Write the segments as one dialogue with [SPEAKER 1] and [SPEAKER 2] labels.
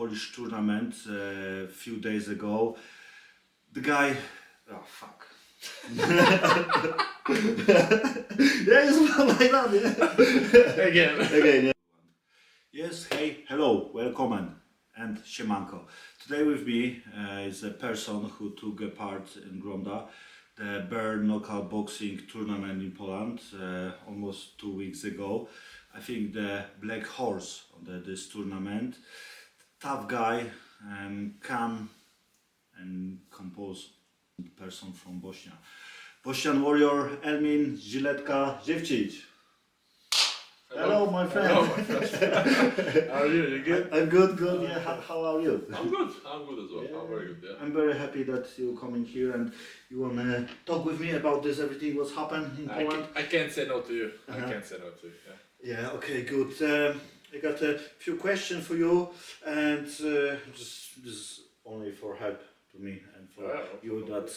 [SPEAKER 1] Polish tournament a few days ago. The guy, oh fuck. Yeah, it's like that, yeah. Again, yeah. Yes, hey, hello, welcome and siemanko. Today with me is a person who took a part in GROMDA, the bare knuckle boxing tournament in Poland almost 2 weeks ago. I think the black horse on this tournament. Tough guy and calm and composed person from Bosnia. Bosnian warrior Elmin Ziletka Zivcic. Hello, my friend.
[SPEAKER 2] Hello, my friend. How are you? You good?
[SPEAKER 1] I'm good, good. Yeah, how are you?
[SPEAKER 2] I'm good as well.
[SPEAKER 1] Yeah.
[SPEAKER 2] I'm very good, yeah.
[SPEAKER 1] I'm very happy that you coming here and you wanna talk with me about this, everything what's happened in Poland.
[SPEAKER 2] I can't say no to you.
[SPEAKER 1] Uh-huh.
[SPEAKER 2] I can't say no to you, yeah.
[SPEAKER 1] Yeah, okay, good. I got a few questions for you, and this is only for help to me and for you. That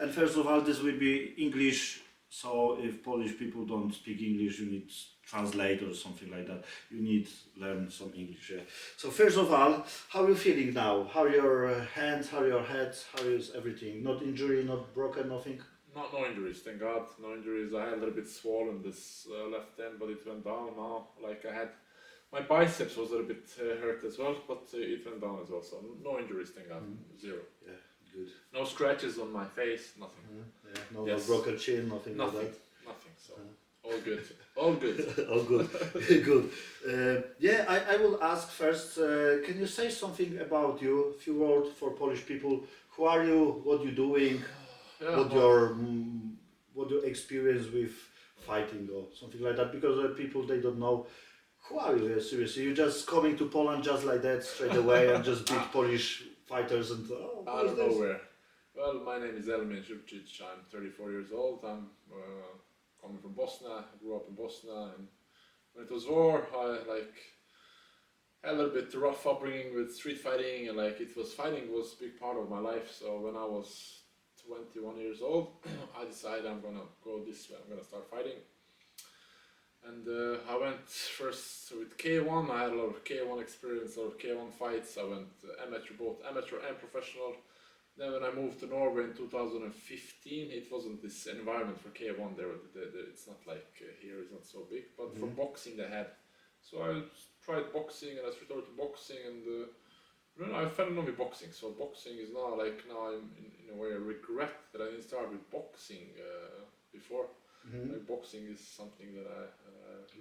[SPEAKER 1] and first of all, this will be English. So if Polish people don't speak English, you need translate or something like that. You need learn some English. Yeah. So first of all, how are you feeling now? How are your hands? How are your head? How is everything? Not injury, not broken, nothing.
[SPEAKER 2] No injuries, thank God. No injuries. I had a little bit swollen this left hand, but it went down now. Like I had, my biceps was a little bit hurt as well, but it went down as well. So no injuries, thank God. Zero.
[SPEAKER 1] Yeah, good.
[SPEAKER 2] No scratches on my face, nothing.
[SPEAKER 1] Yeah, no,
[SPEAKER 2] Yes.
[SPEAKER 1] no broken chin, nothing like
[SPEAKER 2] Nothing.
[SPEAKER 1] that.
[SPEAKER 2] Nothing. So all good. All good.
[SPEAKER 1] Oh, good, good. Yeah, I will ask first. Can you say something about you? A few words for Polish people. Who are you? What you doing?
[SPEAKER 2] Yeah,
[SPEAKER 1] What your experience with fighting or something like that? Because people they don't know. Who are you? Seriously, you just coming to Poland just like that straight away and just beat Polish fighters and
[SPEAKER 2] out of nowhere. Well, my name is Elmin Zivcic. I'm 34 years old. I'm coming from Bosnia. I grew up in Bosnia, and when it was war, I had a little bit rough upbringing with street fighting, and fighting was a big part of my life. So when I was 21 years old, I decided I'm gonna go this way. I'm gonna start fighting, and I went first with K1. I had a lot of K1 experience, a lot of K1 fights. I went amateur, both amateur and professional. Then when I moved to Norway in 2015, it wasn't this environment for K1 there. It's not like here, it's not so big, but for boxing they had. So I tried boxing and I resorted to boxing, and I fell in love with boxing. So boxing is now I'm in a way I regret that I didn't start with boxing before. Like boxing is something that I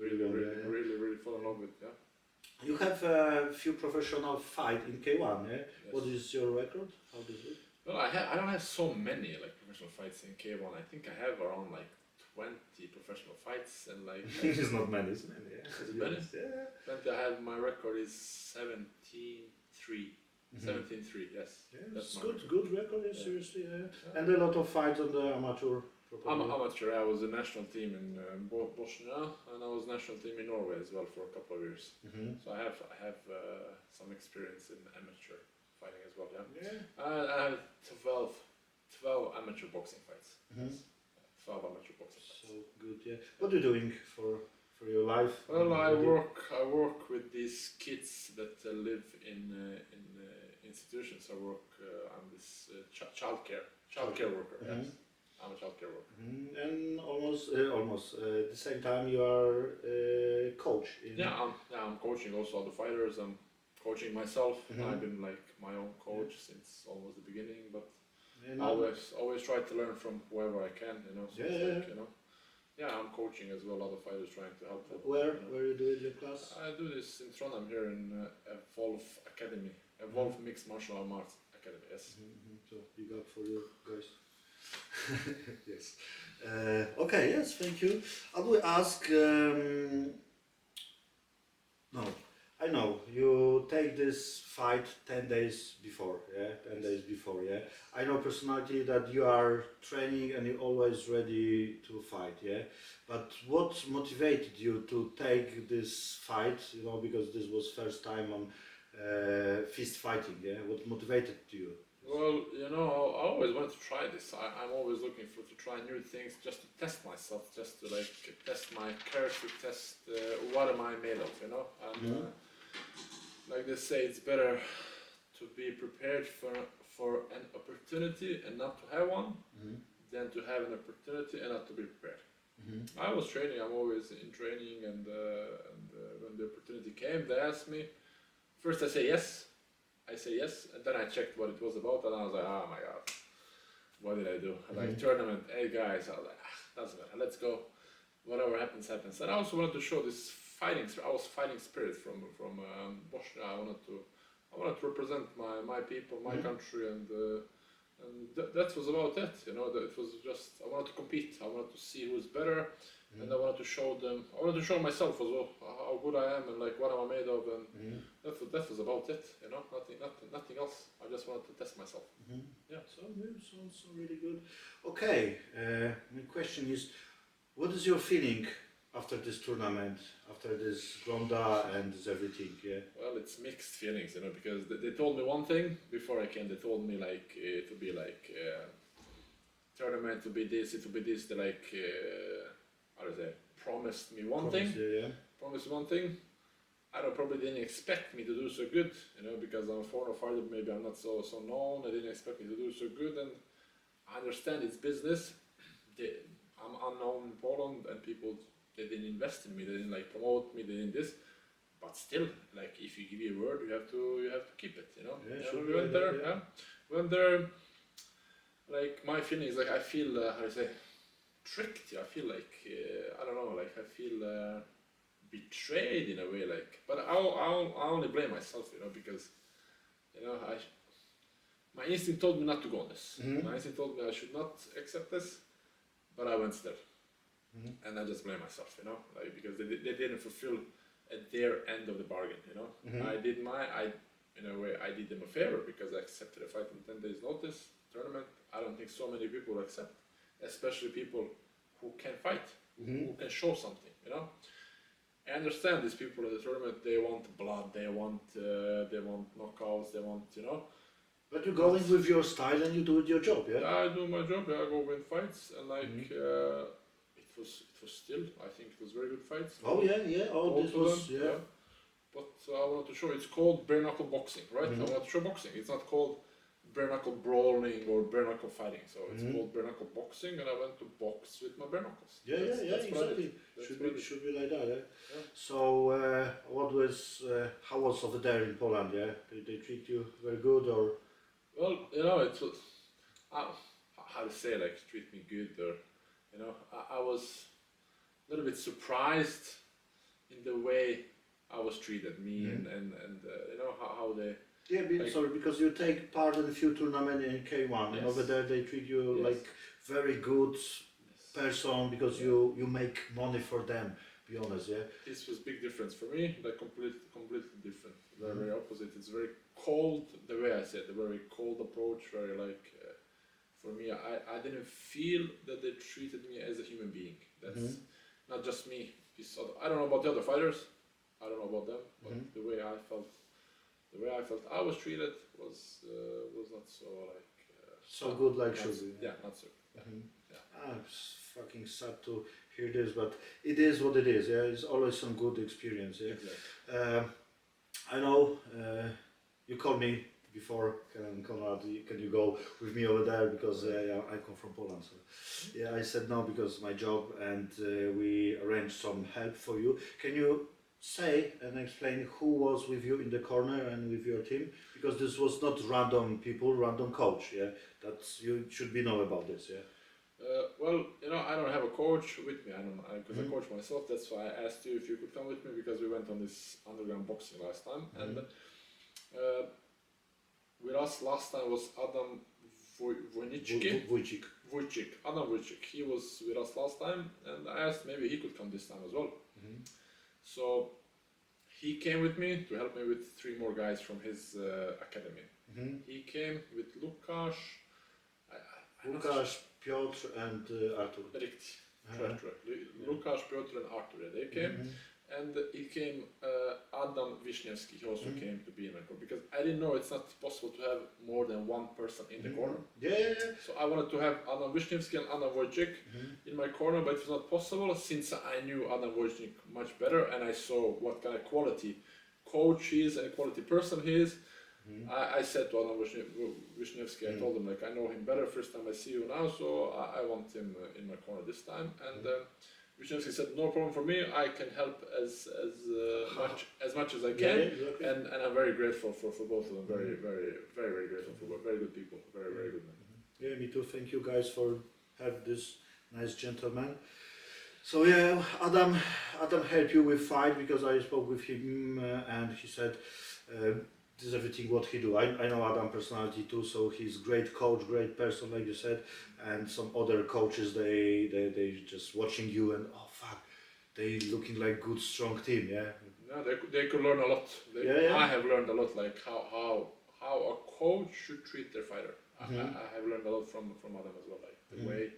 [SPEAKER 2] really fall in love with. Yeah.
[SPEAKER 1] You have a few professional fight in K1, yeah? Yes. What is your record? How does it?
[SPEAKER 2] Well, I don't have so many professional fights in K1. I think I have around 20 professional fights and
[SPEAKER 1] it's not many, it's many. Yeah.
[SPEAKER 2] Is it many? Yeah. 20 I have. My record is 17-3. 17-3, yes. Yeah,
[SPEAKER 1] that's good record, yeah, seriously. Yeah. And a lot of fights on the amateur.
[SPEAKER 2] I'm amateur. I was a national team in Bosnia, and I was national team in Norway as well for a couple of years. So I have some experience in amateur fighting as well. Yeah. I have 12 amateur boxing fights. Yes. 12 amateur boxing fights.
[SPEAKER 1] So good, yeah. What are you doing for your life?
[SPEAKER 2] Well, I work with these kids that live in institutions. I work. I'm this childcare worker. Yes. I'm a childcare worker.
[SPEAKER 1] And almost at the same time you are a coach.
[SPEAKER 2] I'm coaching also other fighters. I'm coaching myself. I've been my own coach since almost the beginning, but always try to learn from whoever I can. So I'm coaching as well other fighters, trying to help them.
[SPEAKER 1] Where you do it, your class?
[SPEAKER 2] I do this in Trondheim here in Evolve Academy, Evolve Mixed Martial Arts Academy. Yes.
[SPEAKER 1] So big up for you guys. Yes. Okay. Yes. Thank you. I will ask. No, I know you take this fight 10 days before. Yeah, 10 days before. Yeah. I know personally that you are training and you're always ready to fight. Yeah. But what motivated you to take this fight? Because this was first time on fist fighting. Yeah. What motivated you?
[SPEAKER 2] Well, I always want to try this. I'm always looking to try new things, just to test myself, just to test my character, test what am I made of, And like they say, it's better to be prepared for an opportunity and not to have one than to have an opportunity and not to be prepared. I was training. I'm always in training, and when the opportunity came, they asked me. First, I say yes, and then I checked what it was about, and I was like, oh my god, what did I do? Like tournament, 8 guys. I was like, doesn't matter. Let's go. Whatever happens, happens. And I also wanted to show this fighting spirit from Bosnia. I wanted to represent my people, my country, and that was about it. You know, it was just I wanted to compete. I wanted to see who's better, and I wanted to show them. I wanted to show myself as well how good I am and like what I'm made of, and that was about it. You know, nothing else. I just wanted to test myself. Yeah.
[SPEAKER 1] So sounds really good. Okay, my question is, what is your feeling after this tournament, after this GROMDA and this everything? Yeah.
[SPEAKER 2] Well, it's mixed feelings, you know, because they told me one thing before I came. They told me like to be like tournament to be this, it will be this. They like how do they promised me one thing.
[SPEAKER 1] Yeah.
[SPEAKER 2] Promised one thing. I don't probably didn't expect me to do so good, you know, because I'm a foreigner fighter. Maybe I'm not so known. They didn't expect me to do so good, and I understand it's business. I'm unknown in Poland, and people. They didn't invest in me. They didn't like promote me. They didn't this, but still, like if you give your word, you have to keep it. You know.
[SPEAKER 1] Yeah,
[SPEAKER 2] we went there. Yeah. Went there. Like my feeling is like I feel how do you say tricked. I feel like I don't know. Like I feel betrayed in a way. Like, but I only blame myself. You know, because you know my instinct told me not to go on this. My instinct told me I should not accept this, but I went still. And I just blame myself, you know, like because they didn't fulfill their end of the bargain, you know. I did in a way I did them a favor because I accepted a fight in 10 days notice tournament. I don't think so many people accept, especially people who can fight, who can show something, you know. I understand these people at the tournament. They want blood, they want knockouts, they want, you know.
[SPEAKER 1] But you're going with your style and you do your job, yeah.
[SPEAKER 2] I do my job. Yeah, I go win fights and like. It was still, I think it was very good fights.
[SPEAKER 1] Oh yeah. Oh, this was, yeah.
[SPEAKER 2] But I wanted to show, it's called bare knuckle boxing, right? I wanted to show boxing. It's not called bare knuckle brawling or bare knuckle fighting. So it's called bare knuckle boxing, and I went to box with my bare knuckles.
[SPEAKER 1] That's exactly. Should be like that, yeah. So how was over there in Poland, yeah? Did they treat you very good or?
[SPEAKER 2] Well, you know, it was, how to say, like, treat me good or, you know, I was a little bit surprised in the way I was treated, me and you know, how they...
[SPEAKER 1] Yeah, like, sorry, because you take part in a few tournaments in K1 and over there they treat you like very good person because you make money for them, be honest, yeah?
[SPEAKER 2] This was big difference for me, like completely different, very opposite. It's very cold, the way I said, the very cold approach, very like... For me, I didn't feel that they treated me as a human being. That's not just me. I don't know about the other fighters. I don't know about them, but the way I felt I was treated was not so like
[SPEAKER 1] so good like should be.
[SPEAKER 2] Yeah, not so. Yeah.
[SPEAKER 1] It's fucking sad to hear this, but it is what it is. Yeah, it's always some good experience. Yeah.
[SPEAKER 2] Exactly.
[SPEAKER 1] I know you called me before, Konrad, can you go with me over there because I come from Poland. So yeah, I said no because my job, and we arranged some help for you. Can you say and explain who was with you in the corner and with your team? Because this was not random people, random coach. Yeah, you should know about this. Yeah.
[SPEAKER 2] Well, you know, I don't have a coach with me. Because I coach myself. That's why I asked you if you could come with me because we went on this underground boxing last time and. With us last time was Adam Wojcik. Adam Wojcik. He was with us last time, and I asked maybe he could come this time as well. So he came with me to help me with 3 more guys from his academy. He came with Lukasz,
[SPEAKER 1] Piotr, and Artur.
[SPEAKER 2] Correct. Lukasz, Piotr, and Artur. They came. And he came, Adam Wiśniewski, he also came to be in my corner because I didn't know it's not possible to have more than one person in the corner.
[SPEAKER 1] Yeah.
[SPEAKER 2] So I wanted to have Adam Wiśniewski and Adam Wojcik in my corner, but it was not possible since I knew Adam Wojcik much better and I saw what kind of quality coach he is and a quality person he is. I said to Adam Wisniewski, I told him like I know him better first time I see you now, so I want him in my corner this time. And Wisniewski said no problem for me. I can help as much as I can,
[SPEAKER 1] exactly.
[SPEAKER 2] and I'm very grateful for both of them. Very grateful for very good people, very good men.
[SPEAKER 1] Yeah, me too. Thank you guys for have this nice gentleman. So yeah, Adam helped you with fight because I spoke with him and he said this is everything what he do. I know Adam personality too, so he's great coach, great person like you said, and some other coaches they just watching you and oh fuck, they looking like good strong team, yeah.
[SPEAKER 2] No, they could learn a lot. I have learned a lot, like how a coach should treat their fighter. I have learned a lot from Adam as well, like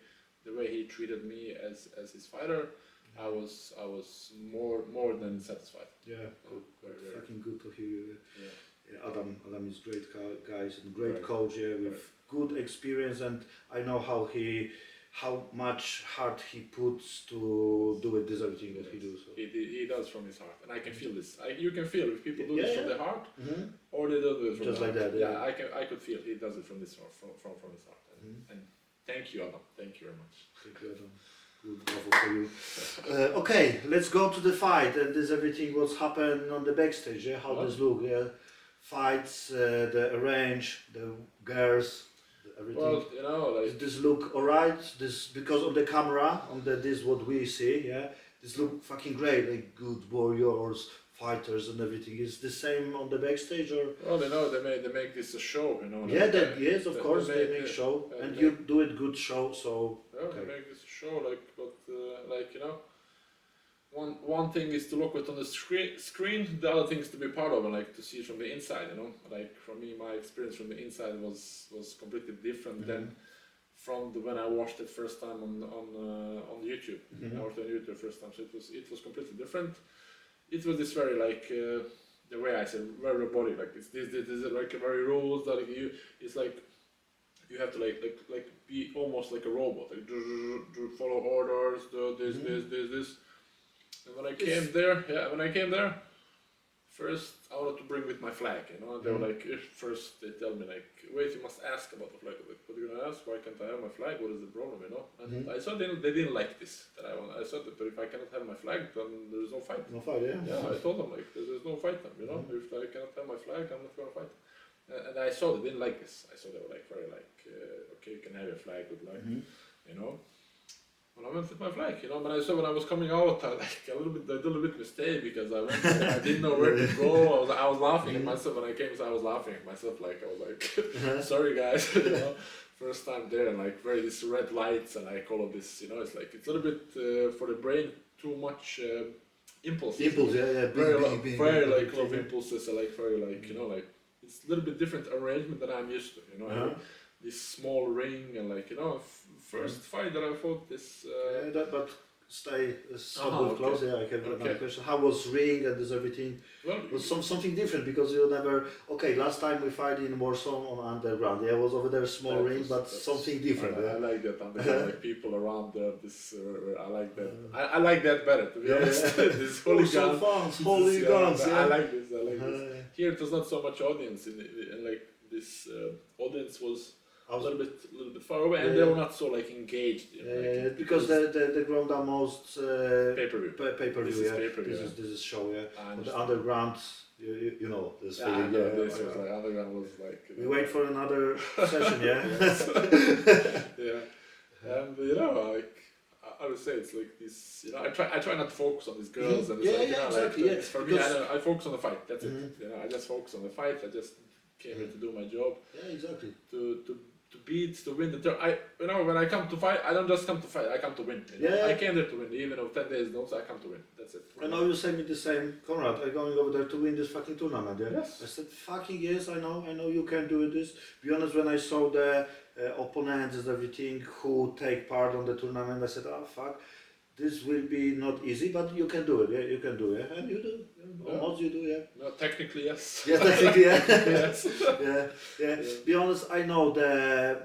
[SPEAKER 2] the way he treated me as his fighter. I was more than satisfied.
[SPEAKER 1] Yeah,
[SPEAKER 2] very
[SPEAKER 1] fucking good to hear you.
[SPEAKER 2] Yeah.
[SPEAKER 1] Yeah, Adam is great guys and great coach, yeah, with good experience, and I know how much heart he puts to do it, this everything that he does. So.
[SPEAKER 2] He does from his heart, and I can feel this. You can feel if people do this from their heart, or they don't do it from
[SPEAKER 1] just
[SPEAKER 2] their
[SPEAKER 1] like
[SPEAKER 2] heart.
[SPEAKER 1] that. Yeah,
[SPEAKER 2] I could feel he does it from his heart, from his heart. And thank you, Adam. Thank you very much.
[SPEAKER 1] Thank you, Adam. Good bravo for you. Okay, let's go to the fight, and this everything what's happened on the backstage. Yeah, how does look? Yeah, fights, the arrange, the girls. Everything.
[SPEAKER 2] Well, you know, like
[SPEAKER 1] does this look alright? This because on the camera, this what we see, yeah. This look fucking great, like good warriors, fighters, and everything. Is the same on the backstage or?
[SPEAKER 2] Well, you know, they make this a show, you know.
[SPEAKER 1] Yeah,
[SPEAKER 2] like,
[SPEAKER 1] yes, of course they make show, and you do it good show, so.
[SPEAKER 2] Yeah,
[SPEAKER 1] okay.
[SPEAKER 2] they make this a show, like, but like you know. One thing is to look at on the screen, the other thing is to be part of and like to see from the inside, you know. Like for me, my experience from the inside was completely different than from when I watched it first time on YouTube. I watched it on YouTube first time, so it was completely different. It was this very like the way I said, very robotic. Like this is like a very rules that like it's like you have to like be almost like a robot, like follow orders, do this. And when I came there, first I wanted to bring with my flag, you know, and they were like, first they tell me like, wait, you must ask about the flag. Like, what are you gonna ask? Why can't I have my flag? What is the problem, you know? And I saw they didn't like this, I said that, but if I cannot have my flag, then there is no fight.
[SPEAKER 1] No fight, yeah.
[SPEAKER 2] Yeah, I told them like, there's no fight then, you know? If I cannot have my flag, I'm not gonna fight. And I saw they didn't like this. I saw they were like very like, okay, you can have your flag, good luck, you know. Well, I went with my flag, you know, but I saw when I was coming out, I did a little bit mistake because I went there, I didn't know where to go. I was laughing at myself when I came, so I was laughing at myself, like I was like, sorry guys, you know, first time there, and like very these red lights and like all of this, you know, it's like it's a little bit for the brain too much impulses.
[SPEAKER 1] Impulse, yeah,
[SPEAKER 2] very like a lot of impulses, and like very like you know like it's a little bit different arrangement than I'm used to, you know. This small ring and like you know first fight that I fought this
[SPEAKER 1] but stay somewhat close. Yeah, I have another question. How was ring and this everything?
[SPEAKER 2] Well,
[SPEAKER 1] was something different because you never last time we fight in Warsaw on underground. Yeah, was over there small ring, but something different.
[SPEAKER 2] I like that underground, like people around there. This I like that. I like that better, to be honest. This holy guns. I like this. This. Here it was not so much audience, and like this audience was a little bit far away, and they were not so like engaged. You know, like,
[SPEAKER 1] because the GROMDA most
[SPEAKER 2] pay-per-view.
[SPEAKER 1] This is show, yeah. But the underground, you know this feeling.
[SPEAKER 2] This was like underground was like.
[SPEAKER 1] We wait for another session, yeah.
[SPEAKER 2] And you know, like I would say it's like this. You know, I try not to focus on these girls and it's for me, I focus on the fight. That's it. You know, I just focus on the fight. I just came here to do my job.
[SPEAKER 1] Yeah, exactly.
[SPEAKER 2] To win the turn. You know, when I come to fight, I don't just come to fight. I come to win. You know? I came there to win. Even if 10 days notice, I come to win. That's it.
[SPEAKER 1] I know you say me the same, Conrad. I'm going over there to win this fucking tournament. Yeah.
[SPEAKER 2] Yes.
[SPEAKER 1] I said, fucking yes. I know you can do this. Be honest, when I saw the opponents and everything who take part on the tournament, I said, oh fuck, this will be not easy, but you can do it. Yeah, you can do it. And you do. Almost you do. Yeah.
[SPEAKER 2] No, technically yes.
[SPEAKER 1] Yeah, technically yeah.
[SPEAKER 2] Yes.
[SPEAKER 1] yeah. Be honest, I know the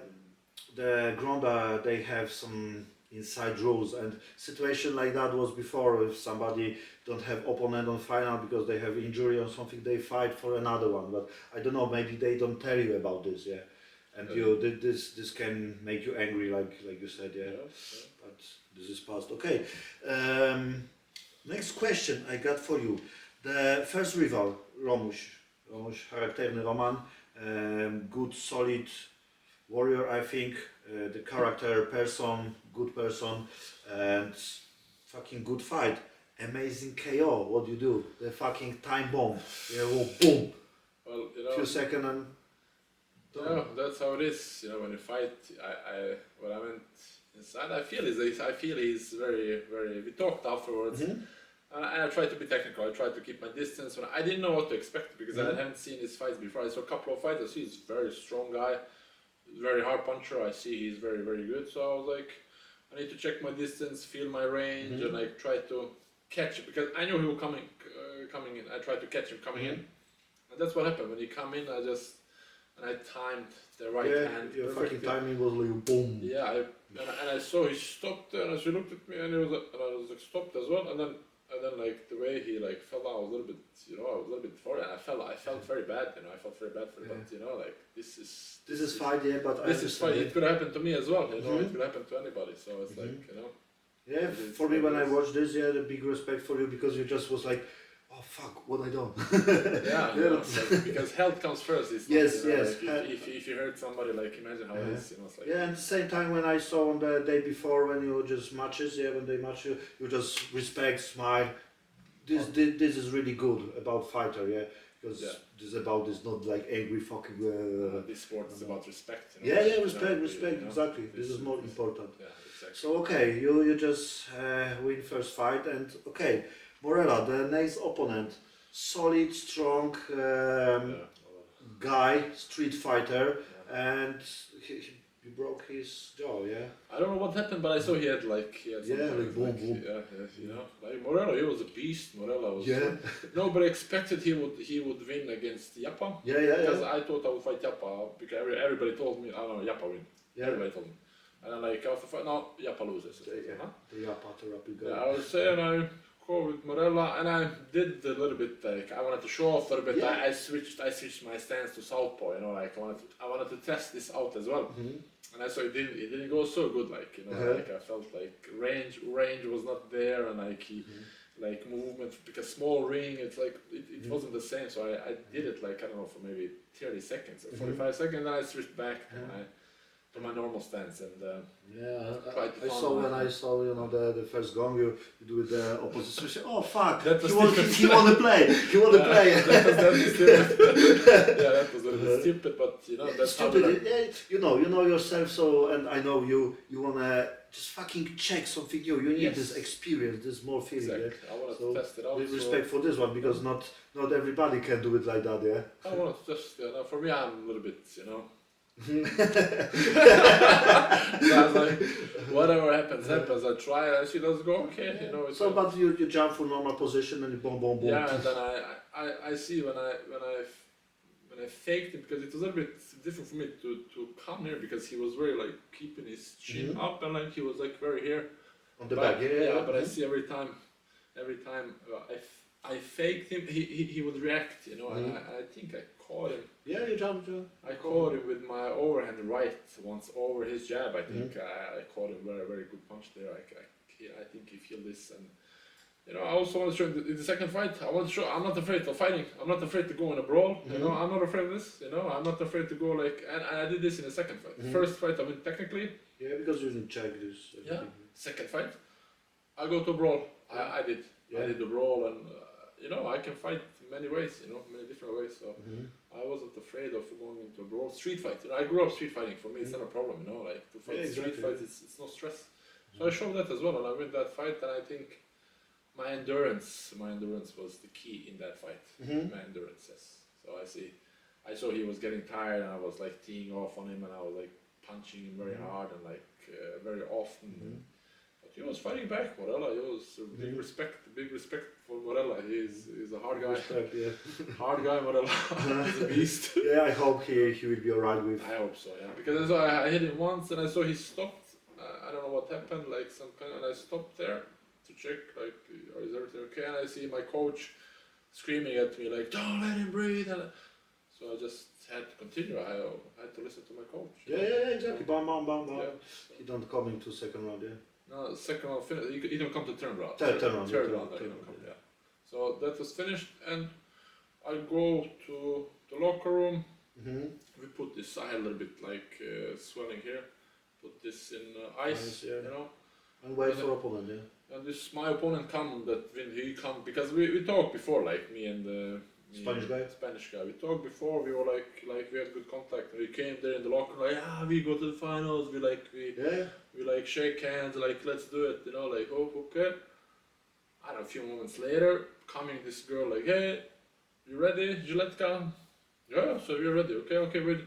[SPEAKER 1] GROMDA, they have some inside rules, and situation like that was before. If somebody don't have opponent on final because they have injury or something, they fight for another one. But I don't know, maybe they don't tell you about this, yeah. And this can make you angry, like you said, yeah. But this is past. Okay. Next question I got for you. The first rival, Romuś, charakterny Roman, good, solid warrior, I think. The character person, good person, and fucking good fight. Amazing KO. What do you do? The fucking time bomb. Boom.
[SPEAKER 2] Well,
[SPEAKER 1] Few seconds and.
[SPEAKER 2] That's how it is. You know, when you fight, what I meant inside, I feel he's very, very. We talked afterwards, and I tried to be technical. I tried to keep my distance. When I didn't know what to expect because I hadn't seen his fights before. I saw a couple of fights. I see he's a very strong guy, very hard puncher. I see he's very, very good. So I was like, I need to check my distance, feel my range, and like try to catch it because I knew he was coming in. I tried to catch him coming in, and that's what happened. When he come in, I timed the right hand.
[SPEAKER 1] Your fucking timing was like boom.
[SPEAKER 2] Yeah, and I saw he stopped and she looked at me and I was like stopped as well, and then like the way he like fell down, I was a little bit, I was a little bit for it, and I felt very bad, I felt very bad for it, but like this is
[SPEAKER 1] fight, yeah, but
[SPEAKER 2] this is fight. It could happen to me as well, it could happen to anybody, so it's like,
[SPEAKER 1] Yeah, for me when I watched this, the big respect for you because you just was like, oh fuck, what I done?
[SPEAKER 2] Like, because health comes first. It's
[SPEAKER 1] yes.
[SPEAKER 2] Like if you hurt somebody, like imagine how it is. It's like,
[SPEAKER 1] and at the same time when I saw on the day before when you just matches, when they match you, you just respect, smile. This is really good about fighter, because this is about this not like angry fucking.
[SPEAKER 2] This sport is about respect.
[SPEAKER 1] Respect. Exactly. This is more important.
[SPEAKER 2] Yeah, exactly.
[SPEAKER 1] So okay, you just win first fight, and okay. Morella, the next opponent, solid, strong guy, street fighter, and he broke his jaw,
[SPEAKER 2] I don't know what happened, but I saw he had like
[SPEAKER 1] boom.
[SPEAKER 2] Like Morella, he was a beast. Morella was nobody expected he would win against Japa. Because I thought I would fight Japa because everybody told me, Japa win. Everybody told me. And then like after fight, no, Japa loses.
[SPEAKER 1] The Japa therapy guy.
[SPEAKER 2] I was saying I go with Morella, and I did a little bit like I wanted to show off a little bit. I switched my stance to southpaw. Like I wanted to test this out as well. And I saw it didn't go so good. Like like I felt like range was not there, and like like movement because small ring. It's like it wasn't the same. So I did it like I don't know for maybe 30 seconds or 45 seconds. Then I switched back to my normal stance and
[SPEAKER 1] I saw when I saw the first gong you do with the opposite switch. Oh fuck! He want to play.
[SPEAKER 2] That was a little bit stupid, but that's
[SPEAKER 1] stupid. You know yourself. So and I know you wanna just fucking check something new. You need this experience, this more feeling.
[SPEAKER 2] Exactly. I wanted to test it out.
[SPEAKER 1] With respect for this one because not everybody can do it like that.
[SPEAKER 2] I wanted to test. For me, I'm a little bit. So I was like, whatever happens. I try it and she does go okay,
[SPEAKER 1] So, but you jump from normal position and you boom.
[SPEAKER 2] Yeah, and then I see when I faked him because it was a little bit different for me to come here because he was very like keeping his chin up and like he was like very here
[SPEAKER 1] on the back.
[SPEAKER 2] But I see every time I faked him, he would react, and I think I caught him.
[SPEAKER 1] Yeah, you jumped.
[SPEAKER 2] I caught him with my overhand right once over his jab. I think I caught him very, very good punch there. I think he feel this, and I also want to show in the second fight. I want to show I'm not afraid of fighting. I'm not afraid to go in a brawl. I'm not afraid of this. I'm not afraid to go like. And I did this in the second fight. The first fight I win technically.
[SPEAKER 1] Yeah, because you didn't check this.
[SPEAKER 2] Second fight, I go to a brawl. I did. I did the brawl and. I can fight many ways, many different ways. So I wasn't afraid of going into a brawl. Street fight, I grew up street fighting. For me, it's not a problem, like to fight street fights, it's no stress. So I showed that as well, and I win that fight. And I think my endurance was the key in that fight. My endurance, yes. So I saw he was getting tired, and I was like teeing off on him, and I was like punching him very hard and like very often. He was fighting back, Morella. He was big respect for Morella. He's a hard guy. Hard guy, Morella. He's a beast.
[SPEAKER 1] I hope he will be alright with.
[SPEAKER 2] I hope so, because I hit him once and I saw he stopped. I don't know what happened, like some kind of, and I stopped there to check, like, is everything okay? And I see my coach screaming at me, like, don't let him breathe. And so I just had to continue. I had to listen to my coach.
[SPEAKER 1] Yeah, exactly. Bam, bam, bam, bam.
[SPEAKER 2] Yeah.
[SPEAKER 1] He don't come into second round, yeah.
[SPEAKER 2] No, second round finished. You don't come to third round.
[SPEAKER 1] Third round.
[SPEAKER 2] Third round, you don't come, yeah. So that was finished, and I go to the locker room. We put this, I had a little bit like swelling here. Put this in ice,
[SPEAKER 1] yeah.
[SPEAKER 2] you know.
[SPEAKER 1] And wait for opponent, yeah.
[SPEAKER 2] And this, my opponent come, that when he come, because we talked before, like me and the
[SPEAKER 1] Spanish guy.
[SPEAKER 2] We talked before, we were like we had good contact. We came there in the locker room, like, we go to the finals, we like shake hands, like, let's do it, you know, like, oh, okay. I don't know, a few moments later, coming this girl, like, hey, you ready, Ziletka? Yeah, so you're ready, okay, wait.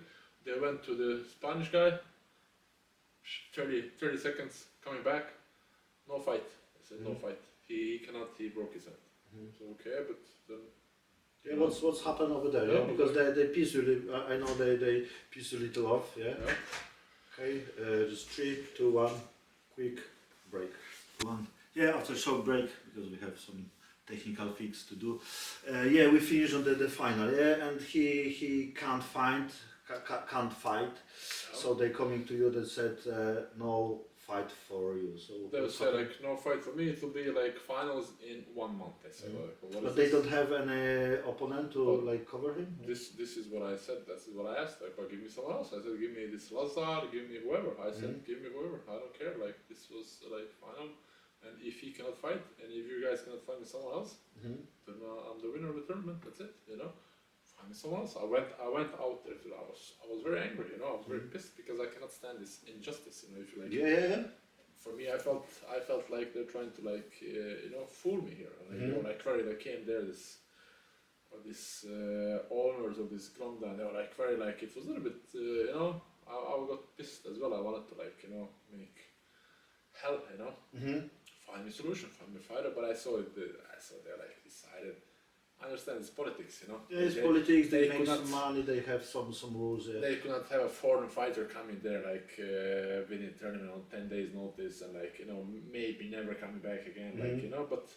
[SPEAKER 2] They went to the Spanish guy, 30 seconds, coming back, no fight. I said, no fight. He cannot, he broke his hand. So, okay, but then...
[SPEAKER 1] Yeah, what's happened over there? Yeah, because they piece you. I know they piece you little off. Yeah. Okay. Just 3, 2, 1. Quick break. One. Yeah, after short break because we have some technical fix to do. Yeah, we finished on the final. Yeah, and he can't fight. So they coming to you that said no fight for you. So
[SPEAKER 2] they said like no fight for me. It will be like finals in 1 month. They said. Like,
[SPEAKER 1] but they don't have any opponent to like cover him.
[SPEAKER 2] This is what I said. This is what I asked. Like, give me someone else. I said, give me this Lazar. Give me whoever. I said, give me whoever. I don't care. Like, this was like final. And if he cannot fight, and if you guys cannot find me someone else, then I'm the winner of the tournament. That's it. You know. Find me someone else. I went out there. I was very angry. You know. I was very pissed because I cannot stand this injustice. You know. If you like.
[SPEAKER 1] Yeah.
[SPEAKER 2] For me, I felt like they're trying to like you know, fool me here. Like, you know, like very, they came there, this owners of this GROMDA, and they were like very, like, it was a little bit you know, I got pissed as well. I wanted to, like, you know, make hell, you know, find me a solution, find me a fighter. But I saw they're like decided. I understand it's politics, you know.
[SPEAKER 1] Yeah, it's politics. They make some money. They have some rules. Yeah.
[SPEAKER 2] They could not have a foreign fighter coming there like winning a tournament on 10 days notice and, like, you know, maybe never coming back again, like, you know. But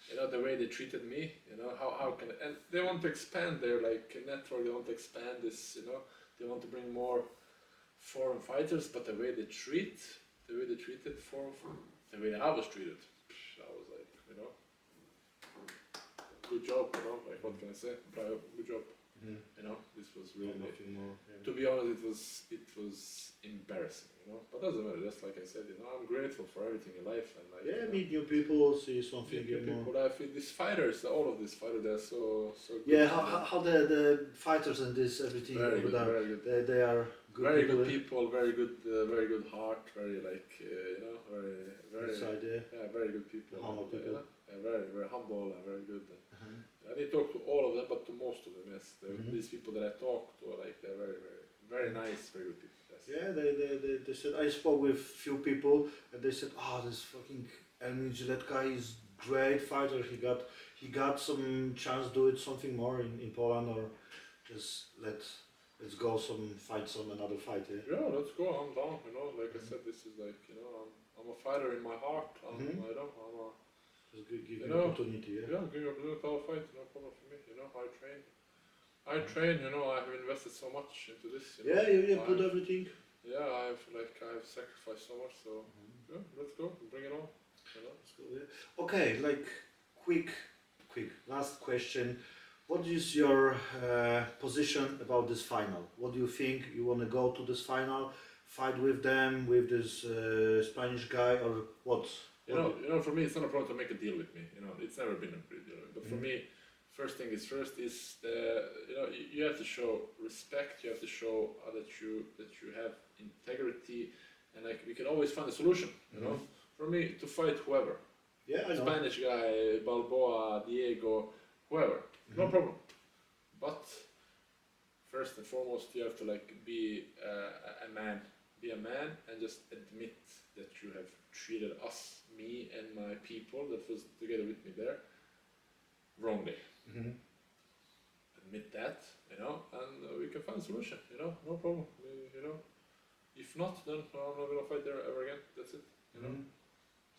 [SPEAKER 2] you know, the way they treated me, you know, how can, and they want to expand their like network. They want to expand this, you know. They want to bring more foreign fighters, but the way they treated foreign, the way I was treated, I was like, you know. Good job, you know, like, what can I say? Bravo, good job. You know, this was really nothing more. Yeah. To be honest, it was embarrassing, you know. But doesn't matter. Just like I said, you know, I'm grateful for everything in life, and like,
[SPEAKER 1] meet new people, see something.
[SPEAKER 2] Meet new people. I feel these fighters, all of these fighters, they're so good.
[SPEAKER 1] Yeah, how the fighters and this everything.
[SPEAKER 2] Very good.
[SPEAKER 1] They are good.
[SPEAKER 2] Very good people. Very good heart. Very, like, you know, very
[SPEAKER 1] inside,
[SPEAKER 2] very good people.
[SPEAKER 1] Humble people.
[SPEAKER 2] Very humble and very good. I didn't talk to all of them, but to most of them, yes. These people that I talked to, like, they're very nice, very good people. Yes.
[SPEAKER 1] Yeah, they said, I spoke with few people and they said, this fucking Elmin Ziletka is great fighter. He got some chance to do it something more in Poland, or just let's go fight another fight.
[SPEAKER 2] Yeah, let's go. I'm down. You know, like I said, this is like, you know, I'm a fighter in my heart.
[SPEAKER 1] Just give you opportunity,
[SPEAKER 2] Yeah, give you opportunity to fight, no problem for me, you know. I train, you know, I've invested so much into this. You know?
[SPEAKER 1] You put everything.
[SPEAKER 2] Yeah, I've sacrificed so much, so yeah, let's go, bring it on. You know?
[SPEAKER 1] Let's go, yeah. Okay, like quick last question. What is your position about this final? What do you think? You want to go to this final, fight with them, with this Spanish guy, or what?
[SPEAKER 2] You know, for me, it's not a problem to make a deal with me. You know, it's never been a deal. But for me, first thing is first is you know, you have to show respect. You have to show that you have integrity, and like, we can always find a solution. You know, for me to fight whoever, Spanish guy, Balboa, Diego, whoever, no problem. But first and foremost, you have to, like, be a man. Be a man and just admit that you have treated us, me and my people that was together with me there, wrongly. Admit that, you know, and we can find a solution, you know, no problem. You know, if not, then I'm not gonna fight there ever again. That's it. you know.
[SPEAKER 1] Mhm.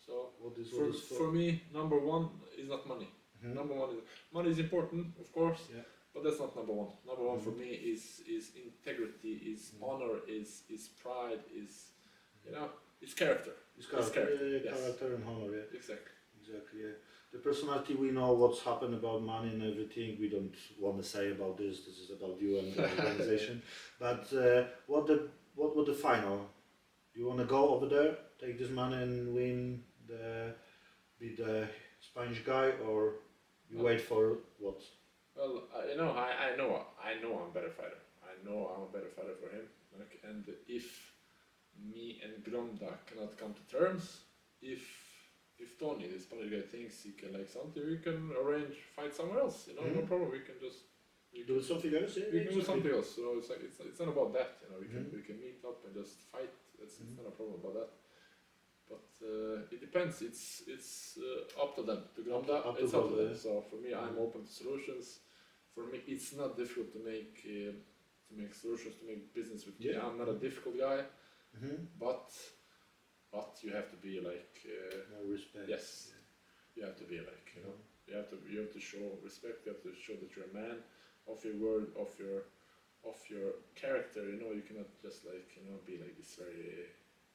[SPEAKER 2] So
[SPEAKER 1] What is
[SPEAKER 2] for me, number one is not money.
[SPEAKER 1] Mhm.
[SPEAKER 2] Number one is money is important, of course,
[SPEAKER 1] Yeah.
[SPEAKER 2] but that's not number one. Number one for
[SPEAKER 1] Mhm.
[SPEAKER 2] me is integrity, is honor, is pride, is it's character.
[SPEAKER 1] It's character,
[SPEAKER 2] Yes.
[SPEAKER 1] character and honor, yeah.
[SPEAKER 2] Exactly.
[SPEAKER 1] Exactly, yeah. The personality, we know what's happened about money and everything. We don't want to say about this. This is about you and the organization. But what was the final? You want to go over there, take this money and win be the Spanish guy, or you wait for what?
[SPEAKER 2] Well, I know I'm a better fighter. I know I'm a better fighter for him. Like, and if me and GROMDA cannot come to terms, if Tony, the Spanish guy, thinks he can like something, we can arrange fight somewhere else. You know, no
[SPEAKER 1] Mhm.
[SPEAKER 2] problem. We can just
[SPEAKER 1] Do something else, yeah?
[SPEAKER 2] we can do
[SPEAKER 1] exactly.
[SPEAKER 2] something else. So it's like it's not about that. You know,
[SPEAKER 1] Mhm.
[SPEAKER 2] we can meet up and just fight. It's
[SPEAKER 1] Mhm.
[SPEAKER 2] not a problem about that. But it depends. It's up to them. To GROMDA,
[SPEAKER 1] Up to
[SPEAKER 2] it's up to
[SPEAKER 1] GROMDA,
[SPEAKER 2] them.
[SPEAKER 1] yeah.
[SPEAKER 2] So for me, I'm
[SPEAKER 1] Mhm.
[SPEAKER 2] open to solutions. For me, it's not difficult to make solutions, to make business with me.
[SPEAKER 1] Yeah.
[SPEAKER 2] I'm not a difficult guy,
[SPEAKER 1] Mhm.
[SPEAKER 2] but you have to be like
[SPEAKER 1] More respect.
[SPEAKER 2] yes, you have to be like you have to show respect. You have to show that you're a man of your word, of your character. You know, you cannot just like be like this very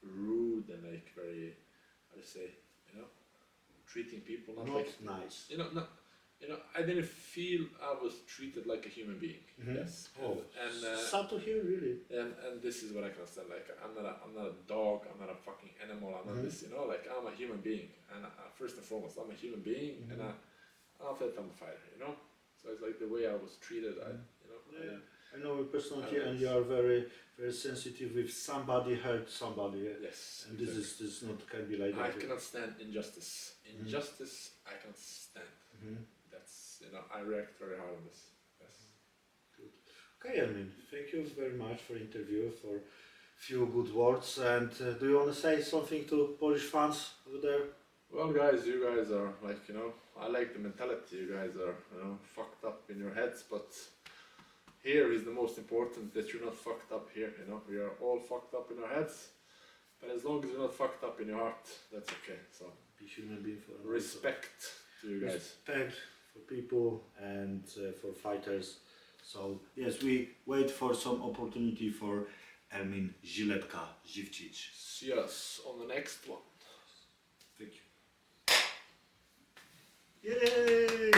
[SPEAKER 2] rude and like very how to say treating people not like
[SPEAKER 1] nice.
[SPEAKER 2] I didn't feel I was treated like a human being.
[SPEAKER 1] Mhm.
[SPEAKER 2] Yes.
[SPEAKER 1] Oh,
[SPEAKER 2] and
[SPEAKER 1] sad to hear, really.
[SPEAKER 2] and this is what I can understand. Like I'm not a dog. I'm not a fucking animal. I'm not
[SPEAKER 1] Mhm.
[SPEAKER 2] this. Like I'm a human being. And first and foremost, I'm a human being, and
[SPEAKER 1] Mhm.
[SPEAKER 2] after that I'm a fighter. So it's like the way I was treated.
[SPEAKER 1] Yeah. I know your personality,
[SPEAKER 2] I know
[SPEAKER 1] and
[SPEAKER 2] this.
[SPEAKER 1] you are very, very sensitive. If somebody hurt somebody, yeah?
[SPEAKER 2] Yes.
[SPEAKER 1] And
[SPEAKER 2] exactly.
[SPEAKER 1] this is not can be like
[SPEAKER 2] I
[SPEAKER 1] that.
[SPEAKER 2] cannot stand injustice. Injustice I cannot stand.
[SPEAKER 1] Mhm.
[SPEAKER 2] That's I react very hard on this. Yes.
[SPEAKER 1] Okay, Elmin, thank you very much for interview, for few good words. And do you want to say something to Polish fans over there?
[SPEAKER 2] Well, guys, you guys are like I like the mentality. You guys are fucked up in your heads, but here is the most important, that you're not fucked up here. We are all fucked up in our heads, but as long as you're not fucked up in your heart, that's okay. So
[SPEAKER 1] Be human being for
[SPEAKER 2] respect to you guys.
[SPEAKER 1] Respect for people and for fighters. So yes, we wait for some opportunity for Elmin Ziletka Zivcic.
[SPEAKER 2] See us on the next one.
[SPEAKER 1] Thank you. Yay!